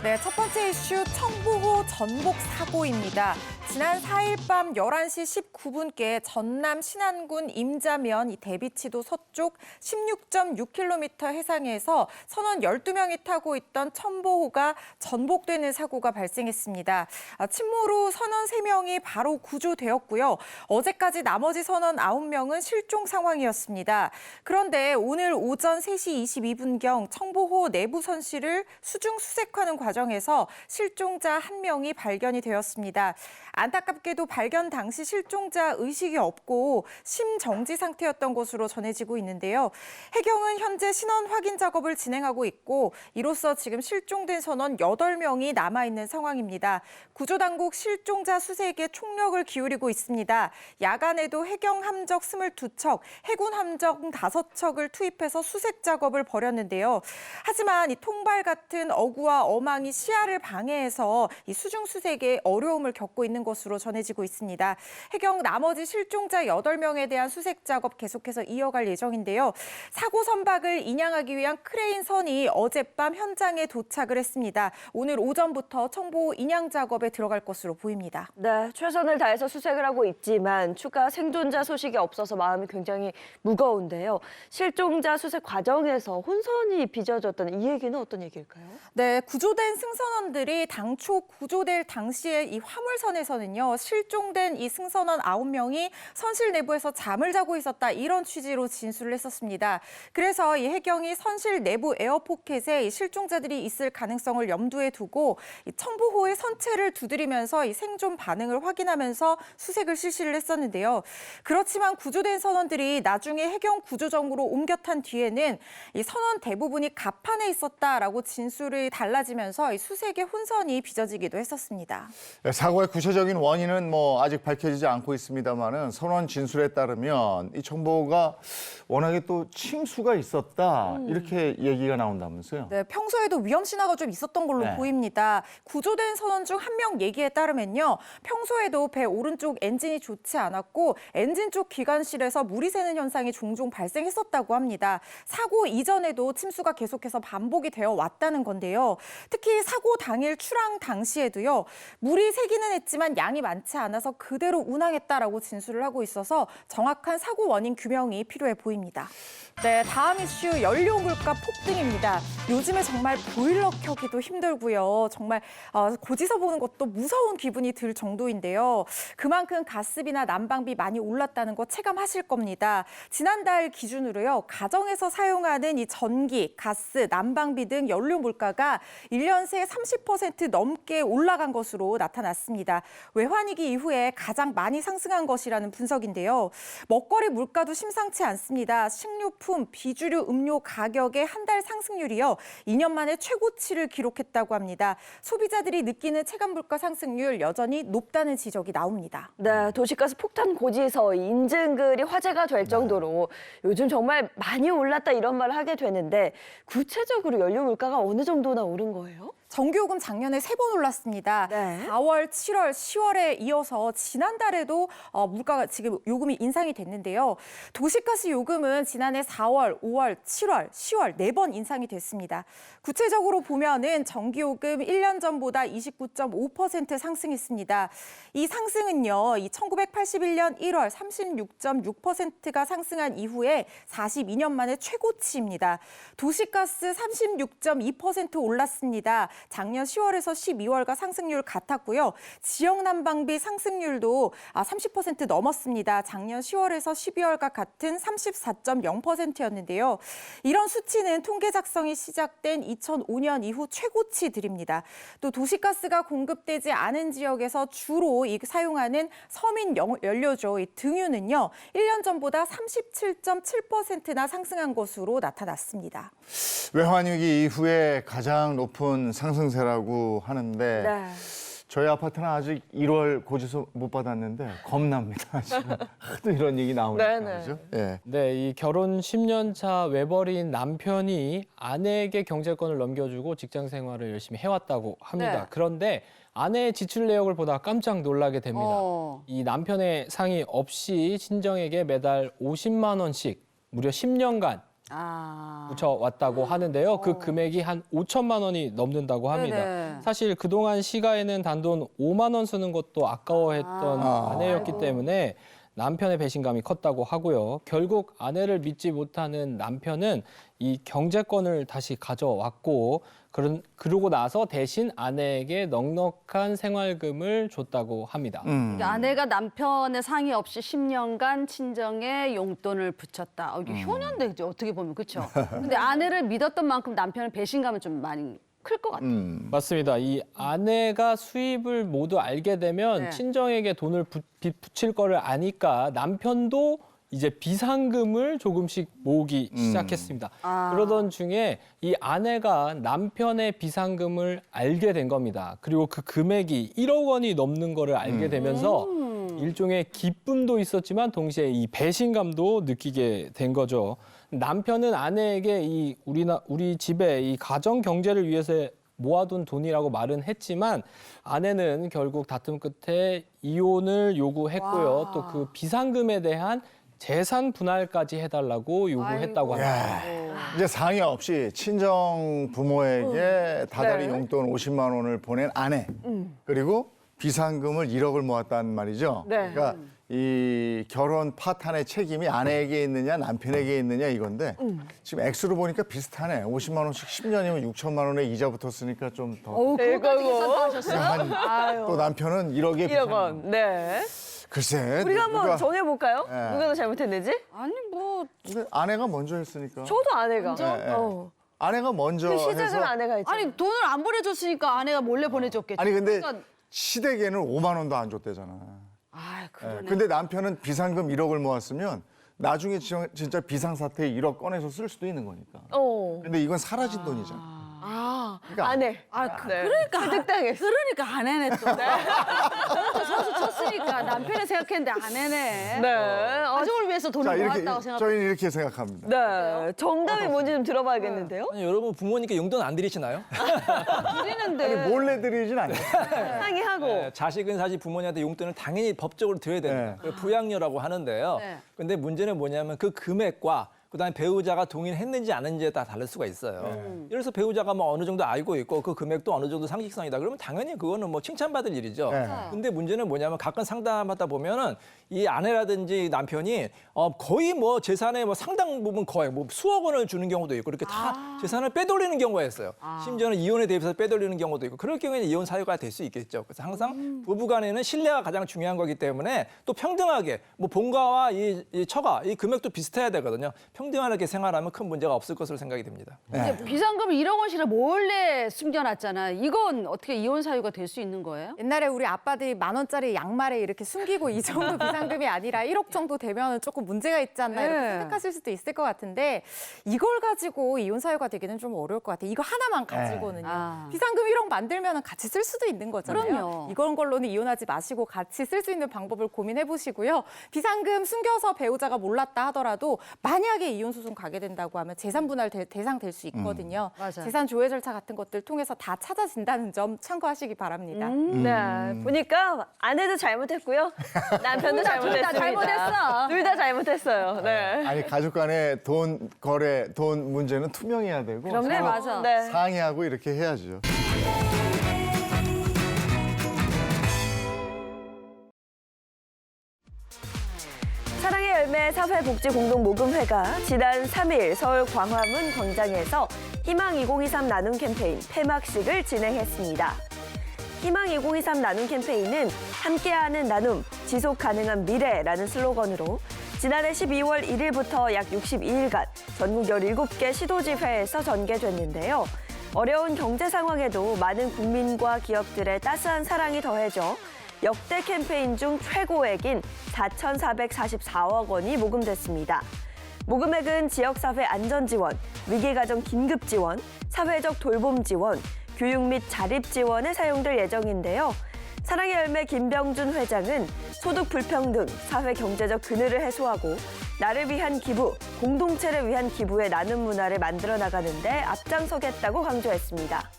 네, 첫 번째 이슈 청보호 전복 사고입니다. 지난 4일 밤 11시 19분께 전남 신안군 임자면 대비치도 서쪽 16.6km 해상에서 선원 12명이 타고 있던 청보호가 전복되는 사고가 발생했습니다. 침몰 후 선원 3명이 바로 구조되었고요. 어제까지 나머지 선원 9명은 실종 상황이었습니다. 그런데 오늘 오전 3시 22분경 청보호 내부 선실을 수중 수색하는 과정에서 실종자 1명이 발견이 되었습니다. 안타깝게도 발견 당시 실종자 의식이 없고 심정지 상태였던 것으로 전해지고 있는데요. 해경은 현재 신원 확인 작업을 진행하고 있고 이로써 지금 실종된 선원 8명이 남아있는 상황입니다. 구조당국 실종자 수색에 총력을 기울이고 있습니다. 야간에도 해경 함적 22척, 해군 함적 5척을 투입해서 수색 작업을 벌였는데요. 하지만 이 통발 같은 어구와 어망이 시야를 방해해서 이 수중 수색에 어려움을 겪고 있는 것으로 전해지고 있습니다. 해경 나머지 실종자 8명에 대한 수색 작업 계속해서 이어갈 예정인데요. 사고 선박을 인양하기 위한 크레인선이 어젯밤 현장에 도착을 했습니다. 오늘 오전부터 청보 인양 작업에 들어갈 것으로 보입니다. 네, 최선을 다해서 수색을 하고 있지만 추가 생존자 소식이 없어서 마음이 굉장히 무거운데요. 실종자 수색 과정에서 혼선이 빚어졌다는 이 얘기는 어떤 얘기일까요? 네, 구조된 승선원들이 당초 구조될 당시에 이 화물선에서는요, 실종된 이 승선원 9명이 선실 내부에서 잠을 자고 있었다, 이런 취지로 진술을 했었습니다. 그래서 이 해경이 선실 내부 에어포켓에 이 실종자들이 있을 가능성을 염두에 두고 이 청보호의 선체를 두드리면서 이 생존 반응을 확인하면서 수색을 실시를 했었는데요. 그렇지만 구조된 선원들이 나중에 해경 구조정으로 옮겨 탄 뒤에는 이 선원 대부분이 갑판에 있었다라고 진술이 달라지면서 이 수색의 혼선이 빚어지기도 했었습니다. 사고의 구체적인 원인은 아직 밝혀지지 않고 있습니다만은 선원 진술에 따르면 이 청보호가 워낙에 또 칭수가 있었다 이렇게 얘기가 나온다면서요? 네, 평소에도 위험 신호가 좀 있었던 걸로 보입니다. 구조된 선원 중 1명 얘기에 따르면요, 평소에도 배 오른쪽 엔진이 좋지 않았고 엔진 쪽 기관실에서 물이 새는 현상이 종종 발생했었다고 합니다. 사고 이전에도 침수가 계속해서 반복이 되어 왔다는 건데요. 특히 사고 당일 출항 당시에도요, 물이 새기는 했지만 양이 많지 않아서 그대로 운항했다라고 진술을 하고 있어서 정확한 사고 원인 규명이 필요해 보입니다. 네, 다음 이슈 연료 물가 폭등입니다. 요즘에 정말 보일러 켜기도 힘들고요. 정말 고지서 보는 것도 무서운 기분이 들 정도인데요. 그만큼 가스비나 난방비 많이 올랐다는 거 체감하실 겁니다. 지난달 기준으로요, 가정에서 사용하는 이 전기, 가스, 난방비 등 연료 물가가 1년 새 30% 넘게 올라간 것으로 나타났습니다. 외환위기 이후에 가장 많이 상승한 것이라는 분석인데요. 먹거리 물가도 심상치 않습니다. 식료품, 비주류 음료 가격의 한 달 상승률이요, 2년 만에 최고치를 기록했다고 합니다. 소비자들이 느끼는 체감 물가 상승률 여전히 높다는 지적이 나옵니다. 네, 도시가스 폭탄 고지서 인증글이 화제가 될 정도로 요즘 정말 많이 올랐다 이런 말을 하게 되는데 구체적으로 연료 물가가 어느 정도나 오른 거예요? 전기요금 작년에 3번 올랐습니다. 네. 4월, 7월, 10월에 이어서 지난달에도 물가가 지금 요금이 인상이 됐는데요. 도시가스 요금은 지난해 4월, 5월, 7월, 10월 4번 인상이 됐습니다. 구체적으로 보면은 전기요금 1년 전보다 29.5% 상승했습니다. 이 상승은요, 이 1981년 1월 36.6%가 상승한 이후에 42년 만에 최고치입니다. 도시가스 36.2% 올랐습니다. 작년 10월에서 12월과 상승률 같았고요. 지역 난방비 상승률도 30% 넘었습니다. 작년 10월에서 12월과 같은 34.0%였는데요. 이런 수치는 통계 작성이 시작된 2005년 이후 최고치들입니다. 또 도시가스가 공급되지 않은 지역에서 주로 사용하는 서민 연료죠. 이 등유는요, 1년 전보다 37.7%나 상승한 것으로 나타났습니다. 외환위기 이후에 가장 높은 상승세라고 하는데 저희 아파트는 아직 1월 고지서 못 받았는데 겁납니다. 지금 하도 이런 얘기 나오니까. 그죠? 예. 네, 이 결혼 10년 차 외벌이인 남편이 아내에게 경제권을 넘겨주고 직장 생활을 열심히 해왔다고 합니다. 네. 그런데 아내의 지출 내역을 보다 깜짝 놀라게 됩니다. 이 남편의 상의 없이 친정에게 매달 50만 원씩 무려 10년간 붙여왔다고 하는데요. 그 금액이 한 5천만 원이 넘는다고 합니다. 네네. 사실 그동안 시가에는 단돈 5만 원 쓰는 것도 아까워했던 아내였기 때문에 남편의 배신감이 컸다고 하고요. 결국 아내를 믿지 못하는 남편은 이 경제권을 다시 가져왔고 그러고 나서 대신 아내에게 넉넉한 생활금을 줬다고 합니다. 그러니까 아내가 남편의 상의 없이 10년간 친정에 용돈을 붙였다. 이게 효녀인데죠, 어떻게 보면. 그렇죠? 근데 아내를 믿었던 만큼 남편의 배신감은 좀 많이 클 것 같아요. 맞습니다. 이 아내가 수입을 모두 알게 되면 네. 친정에게 돈을 붙일 거를 아니까 남편도 이제 비상금을 조금씩 모으기 시작했습니다. 그러던 중에 이 아내가 남편의 비상금을 알게 된 겁니다. 그리고 그 금액이 1억 원이 넘는 거를 알게 되면서 일종의 기쁨도 있었지만 동시에 이 배신감도 느끼게 된 거죠. 남편은 아내에게 우리 집에 이 가정 경제를 위해서 모아둔 돈이라고 말은 했지만 아내는 결국 다툼 끝에 이혼을 요구했고요. 또 그 비상금에 대한 재산 분할까지 해달라고 요구했다고 합니다. 이제 상의 없이 친정 부모에게 다달이 네. 용돈 50만 원을 보낸 아내 그리고 비상금을 1억을 모았다는 말이죠. 네. 그러니까 이 결혼 파탄의 책임이 아내에게 있느냐 남편에게 있느냐 이건데 지금 액수로 보니까 비슷하네. 50만 원씩 10년이면 6천만 원에 이자 붙었으니까 좀 더. 그것까지 계산하셨어요? 또 남편은 1억에 1억 원. 네. 글쎄. 우리가 한번 정해볼까요? 네. 누가 더 잘못했는지? 아니 뭐 근데 아내가 먼저 했으니까. 저도 아내가. 네, 네. 아내가 먼저 그 시작은 해서. 아내가 했죠. 아니 돈을 안 보내줬으니까 아내가 몰래 보내줬겠죠. 아니 근데 그러니까, 시댁에는 5만 원도 안 줬대잖아. 아 그러네. 근데 남편은 비상금 1억을 모았으면 나중에 진짜 비상사태에 1억 꺼내서 쓸 수도 있는 거니까. 근데 이건 사라진 돈이잖아. 그러니까 아내. 그러니까 득당했어. 그러니까 아내네 또. 저도 선수 쳤으니까 남편을 생각했는데 아내네. 네. 가족을 위해서 돈을 자, 이렇게 모았다고 생각. 저희는 이렇게 생각합니다. 네. 정답이 뭔지 좀 들어봐야겠는데요? 아니, 여러분 부모님께 용돈 안 드리시나요? 드리는데. 몰래 드리진 않아요. 상의하고. 네, 자식은 사실 부모님한테 용돈을 당연히 법적으로 드려야 됩니다. 네. 그걸 부양료라고 하는데요. 네. 근데 문제는 뭐냐면 그 금액과 그다음에 배우자가 동의했는지 안 했는지에 따라 다를 수가 있어요. 예를 들어서 배우자가 뭐 어느 정도 알고 있고 그 금액도 어느 정도 상식성이다. 그러면 당연히 그거는 뭐 칭찬받을 일이죠. 네. 근데 문제는 뭐냐면 가끔 상담하다 보면은 이 아내라든지 남편이 거의 뭐 재산의 뭐 상당 부분 거의 뭐 수억 원을 주는 경우도 있고 그렇게 다 재산을 빼돌리는 경우가 있어요. 심지어는 이혼에 대비해서 빼돌리는 경우도 있고 그럴 경우에는 이혼 사유가 될 수 있겠죠. 그래서 항상 부부간에는 신뢰가 가장 중요한 거기 때문에 또 평등하게 뭐 본가와 이 처가 이 금액도 비슷해야 되거든요. 평등하게 생활하면 큰 문제가 없을 것으로 생각이 됩니다. 근데 비상금을 1억 원씩을 몰래 숨겨놨잖아. 이건 어떻게 이혼 사유가 될 수 있는 거예요? 옛날에 우리 아빠들이 10,000원짜리 양말에 이렇게 숨기고 이 정도 비상금이 아니라 1억 정도 되면 조금 문제가 있지 않나 이렇게 네. 생각하실 수도 있을 것 같은데 이걸 가지고 이혼 사유가 되기는 좀 어려울 것 같아요. 이거 하나만 가지고는요. 아. 비상금 1억 만들면 같이 쓸 수도 있는 거잖아요. 그럼요. 이런 걸로는 이혼하지 마시고 같이 쓸 수 있는 방법을 고민해 보시고요. 비상금 숨겨서 배우자가 몰랐다 하더라도 만약에 이혼 소송 가게 된다고 하면 재산 분할 대상 될 수 있거든요. 맞아요. 재산 조회 절차 같은 것들 통해서 다 찾아진다는 점 참고하시기 바랍니다. 네. 보니까 아내도 잘못했고요. 남편도 잘못했습니다. 잘못했어. 둘 다 잘못했어요. 네. 아니 가족 간의 돈 거래, 돈 문제는 투명해야 되고 그럼요, 서로 맞아. 네. 상의하고 이렇게 해야죠. 사랑의 열매 사회복지공동모금회가 지난 3일 서울 광화문 광장에서 희망 2023 나눔 캠페인 폐막식을 진행했습니다. 희망 2023 나눔 캠페인은 함께하는 나눔, 지속 가능한 미래라는 슬로건으로 지난해 12월 1일부터 약 62일간 전국 17개 시도지회에서 전개됐는데요. 어려운 경제 상황에도 많은 국민과 기업들의 따스한 사랑이 더해져 역대 캠페인 중 최고액인 4,444억 원이 모금됐습니다. 모금액은 지역사회 안전지원, 위기가정 긴급지원, 사회적 돌봄 지원, 교육 및 자립지원에 사용될 예정인데요. 사랑의 열매 김병준 회장은 소득 불평등, 사회 경제적 그늘을 해소하고 나를 위한 기부, 공동체를 위한 기부의 나눔 문화를 만들어 나가는데 앞장서겠다고 강조했습니다.